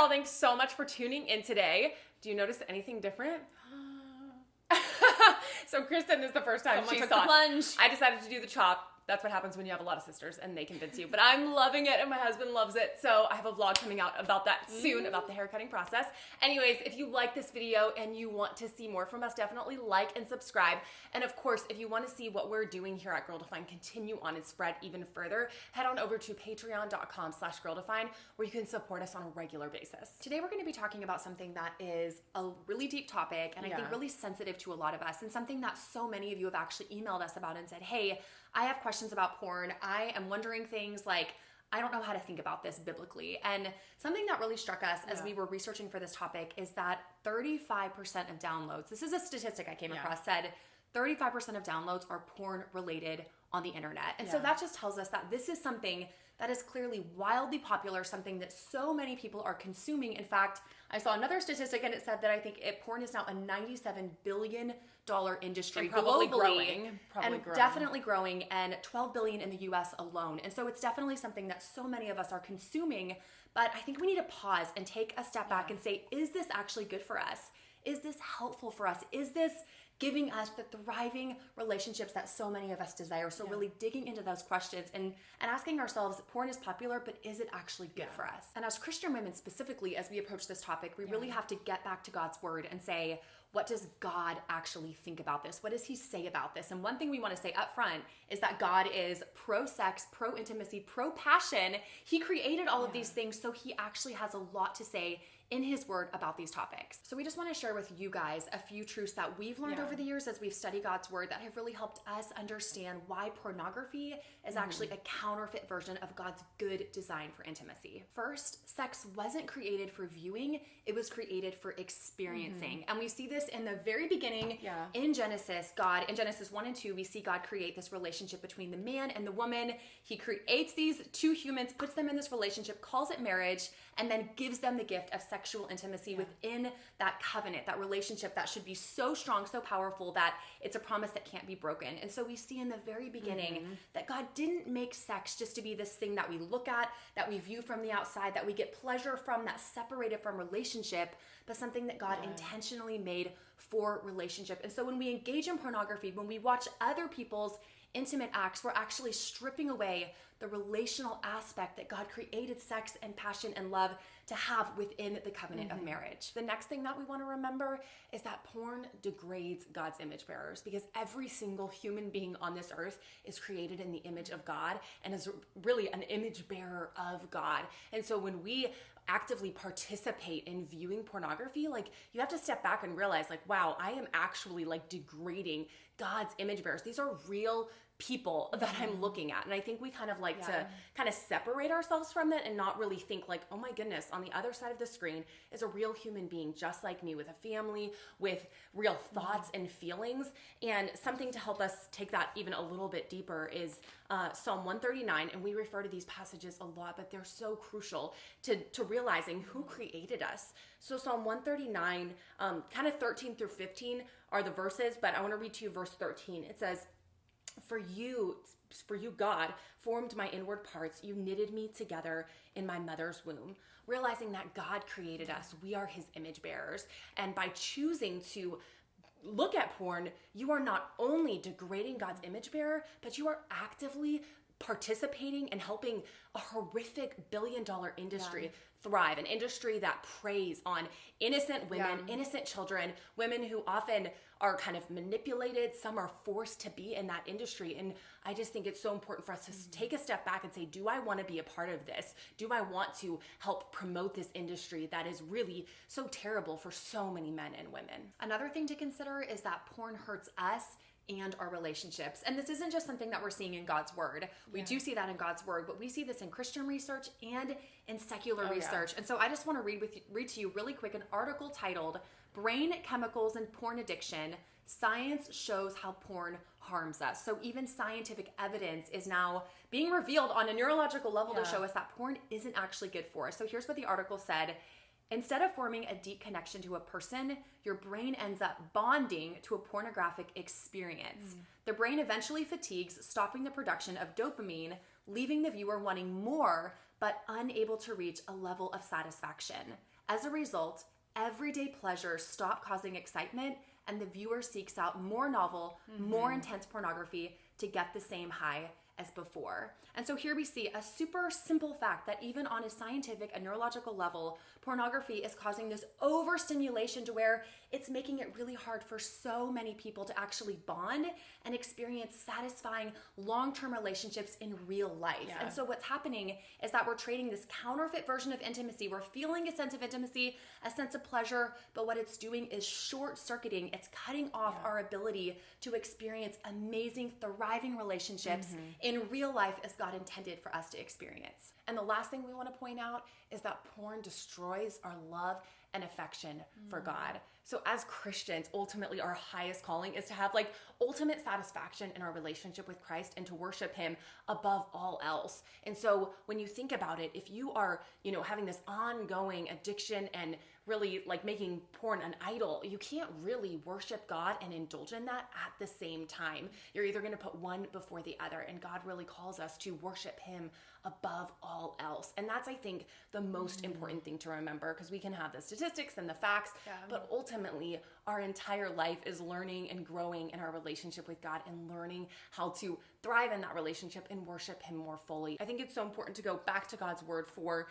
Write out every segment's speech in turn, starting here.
y'all. Thanks so much for tuning in today. Do you notice anything different? So Kristen, this is the first time Someone she took saw the plunge. I decided to do the chop. That's what happens when you have a lot of sisters and they convince you. But I'm loving it and my husband loves it. So I have a vlog coming out about that soon, about the haircutting process. Anyways, if you like this video and you want to see more from us, definitely like and subscribe. And of course, if you want to see what we're doing here at GirlDefined continue on and spread even further, head on over to patreon.com/GirlDefined where you can support us on a regular basis. Today we're going to be talking about something that is a really deep topic and I think really sensitive to a lot of us, and something that so many of you have actually emailed us about and said, hey, I have questions about porn. I am wondering things like, I don't know how to think about this biblically. And something that really struck us as we were researching for this topic is that 35% of downloads, this is a statistic I came across, said 35% of downloads are porn related on the internet. And so that just tells us that this is something that is clearly wildly popular, something that so many people are consuming. In fact, I saw another statistic and it said that I think porn is now a $97 billion industry and probably globally. growing. Definitely growing, and $12 billion in the US alone. And so it's definitely something that so many of us are consuming. But I think we need to pause and take a step back and say, is this actually good for us? Is this helpful for us? Is this giving us the thriving relationships that so many of us desire? So really digging into those questions and asking ourselves, porn is popular, but is it actually good for us? And as Christian women specifically, as we approach this topic, we really have to get back to God's word and say, what does God actually think about this? What does he say about this? And one thing we want to say up front is that God is pro-sex, pro-intimacy, pro-passion. He created all of these things, so he actually has a lot to say in his word about these topics. So we just want to share with you guys a few truths that we've learned over the years as we've studied God's word that have really helped us understand why pornography is actually a counterfeit version of God's good design for intimacy. First, sex wasn't created for viewing, it was created for experiencing. And we see this in the very beginning in Genesis. In Genesis 1 and 2, we see God create this relationship between the man and the woman. He creates these two humans, puts them in this relationship, calls it marriage, and then gives them the gift of sexual intimacy within that covenant, that relationship that should be so strong, so powerful that it's a promise that can't be broken. And so we see in the very beginning that God didn't make sex just to be this thing that we look at, that we view from the outside, that we get pleasure from, that's separated from relationship, but something that God intentionally made for relationship. And so when we engage in pornography, when we watch other people's intimate acts, we're actually stripping away the relational aspect that God created sex and passion and love to have within the covenant of marriage. The next thing that we want to remember is that porn degrades God's image bearers, because every single human being on this earth is created in the image of God and is really an image bearer of God. And so when we actively participate in viewing pornography, like, you have to step back and realize, like, wow, I am actually like degrading God's image bearers. These are real people that I'm looking at. And I think we kind of like to kind of separate ourselves from that and not really think like, oh my goodness, on the other side of the screen is a real human being just like me, with a family, with real thoughts and feelings. And something to help us take that even a little bit deeper is Psalm 139. And we refer to these passages a lot, but they're so crucial to realizing who created us. So Psalm 139, kind of 13 through 15 are the verses, but I want to read to you verse 13. It says, For you, God, formed my inward parts. You knitted me together in my mother's womb. Realizing that God created us, we are his image bearers. And by choosing to look at porn, you are not only degrading God's image bearer, but you are actively participating and helping a horrific billion-dollar industry thrive, an industry that preys on innocent women, innocent children, women who often are kind of manipulated. Some are forced to be in that industry. And I just think it's so important for us to take a step back and say, do I want to be a part of this? Do I want to help promote this industry that is really so terrible for so many men and women? Another thing to consider is that porn hurts us and our relationships. And this isn't just something that we're seeing in God's word. We do see that in God's word, but we see this in Christian research and in secular research. And so I just want to read to you really quick an article titled Brain Chemicals and Porn Addiction. Science shows how porn harms us. So even scientific evidence is now being revealed on a neurological level to show us that porn isn't actually good for us. So here's what the article said. Instead of forming a deep connection to a person, your brain ends up bonding to a pornographic experience. The brain eventually fatigues, stopping the production of dopamine, leaving the viewer wanting more, but unable to reach a level of satisfaction. As a result, everyday pleasures stop causing excitement, and the viewer seeks out more novel, more intense pornography to get the same high as before. And so here we see a super simple fact that even on a scientific and neurological level, pornography is causing this overstimulation to where it's making it really hard for so many people to actually bond and experience satisfying long-term relationships in real life. Yeah. And so what's happening is that we're trading this counterfeit version of intimacy. We're feeling a sense of intimacy, a sense of pleasure, but what it's doing is short-circuiting. It's cutting off our ability to experience amazing, thriving relationships in real life as God intended for us to experience. And the last thing we want to point out is that porn destroys our love and affection for God. So as Christians, ultimately our highest calling is to have like ultimate satisfaction in our relationship with Christ and to worship him above all else. And so when you think about it, if you are, having this ongoing addiction and really like making porn an idol, you can't really worship God and indulge in that at the same time. You're either going to put one before the other, and God really calls us to worship him above all else. And that's, I think, the most important thing to remember, because we can have the statistics and the facts, but ultimately our entire life is learning and growing in our relationship with God and learning how to thrive in that relationship and worship him more fully. I think it's so important to go back to God's word for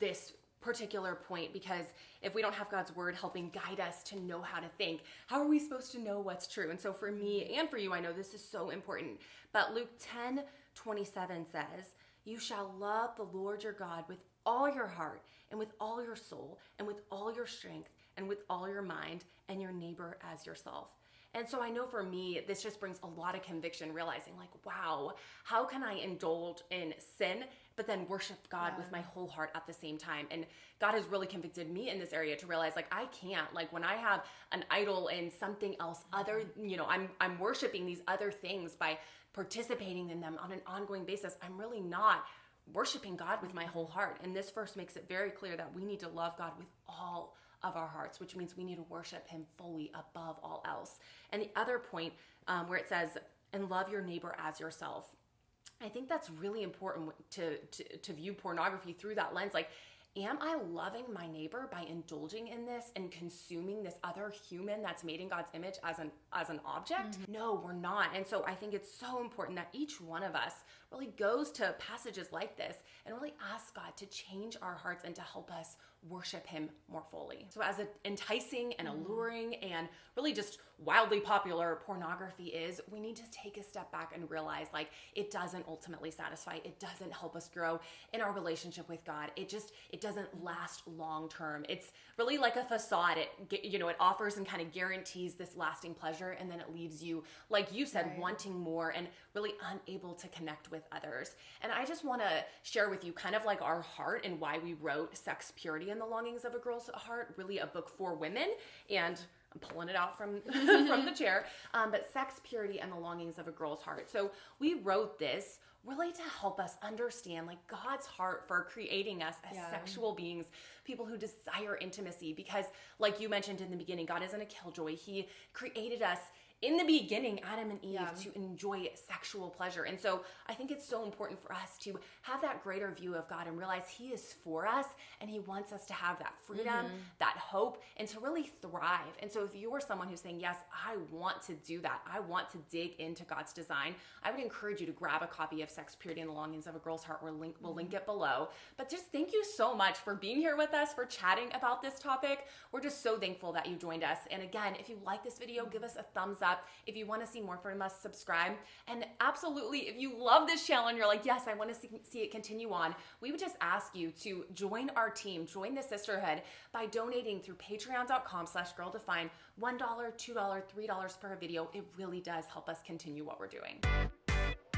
this particular point, because if we don't have God's word helping guide us to know how to think, how are we supposed to know what's true? And so for me and for you, I know this is so important, but Luke 10:27 says, "You shall love the Lord your God with all your heart and with all your soul and with all your strength and with all your mind, and your neighbor as yourself." And so I know for me, this just brings a lot of conviction, realizing like, wow, how can I indulge in sin, but then worship God with my whole heart at the same time? And God has really convicted me in this area to realize like, I can't, like when I have an idol in something else other, I'm worshiping these other things by participating in them on an ongoing basis. I'm really not worshiping God with my whole heart. And this verse makes it very clear that we need to love God with all of our hearts, which means we need to worship him fully above all else. And the other point where it says, and love your neighbor as yourself, I think that's really important to view pornography through that lens. Like, am I loving my neighbor by indulging in this and consuming this other human that's made in God's image as an object? No, we're not. And so I think it's so important that each one of us really goes to passages like this and really asks God to change our hearts and to help us worship him more fully. So as enticing and alluring and really just wildly popular pornography is, we need to take a step back and realize like it doesn't ultimately satisfy. It doesn't help us grow in our relationship with God. It doesn't last long term. It's really like a facade. It offers and kind of guarantees this lasting pleasure, and then it leaves you, like you said, wanting more and really unable to connect with others. And I just want to share with you kind of like our heart and why we wrote Sex, Purity, and the Longings of a Girl's Heart, really a book for women. And I'm pulling it out from from the chair, but Sex, Purity, and the Longings of a Girl's Heart. So we wrote this really to help us understand like God's heart for creating us as sexual beings, people who desire intimacy, because like you mentioned in the beginning, God isn't a killjoy. He created us in the beginning, Adam and Eve, to enjoy sexual pleasure. And so I think it's so important for us to have that greater view of God and realize he is for us and he wants us to have that freedom, that hope, and to really thrive. And so if you're someone who's saying, yes, I want to do that, I want to dig into God's design, I would encourage you to grab a copy of Sex, Purity, and the Longings of a Girl's Heart. We'll link it below. But just thank you so much for being here with us, for chatting about this topic. We're just so thankful that you joined us. And again, if you like this video, give us a thumbs up. If you want to see more from us, subscribe. And absolutely, if you love this channel and you're like, yes, I want to see it continue on, we would just ask you to join our team, join the sisterhood by donating through patreon.com/GirlDefined, $1, $2, $3 per video. It really does help us continue what we're doing.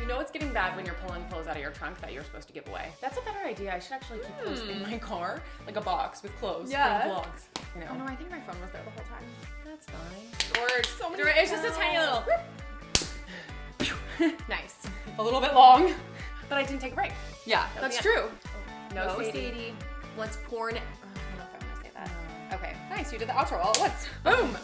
You know it's getting bad when you're pulling clothes out of your trunk that you're supposed to give away. That's a better idea. I should actually keep those in my car, like a box with clothes for vlogs. Oh no, I think my phone was there the whole time. That's fine. Or So many it's just a tiny little. Nice. A little bit long, but I didn't take a break. Yeah, that's true. No, Sadie. Once porn. I don't know if I want to say that. Okay, nice. You did the outro all at once. Boom.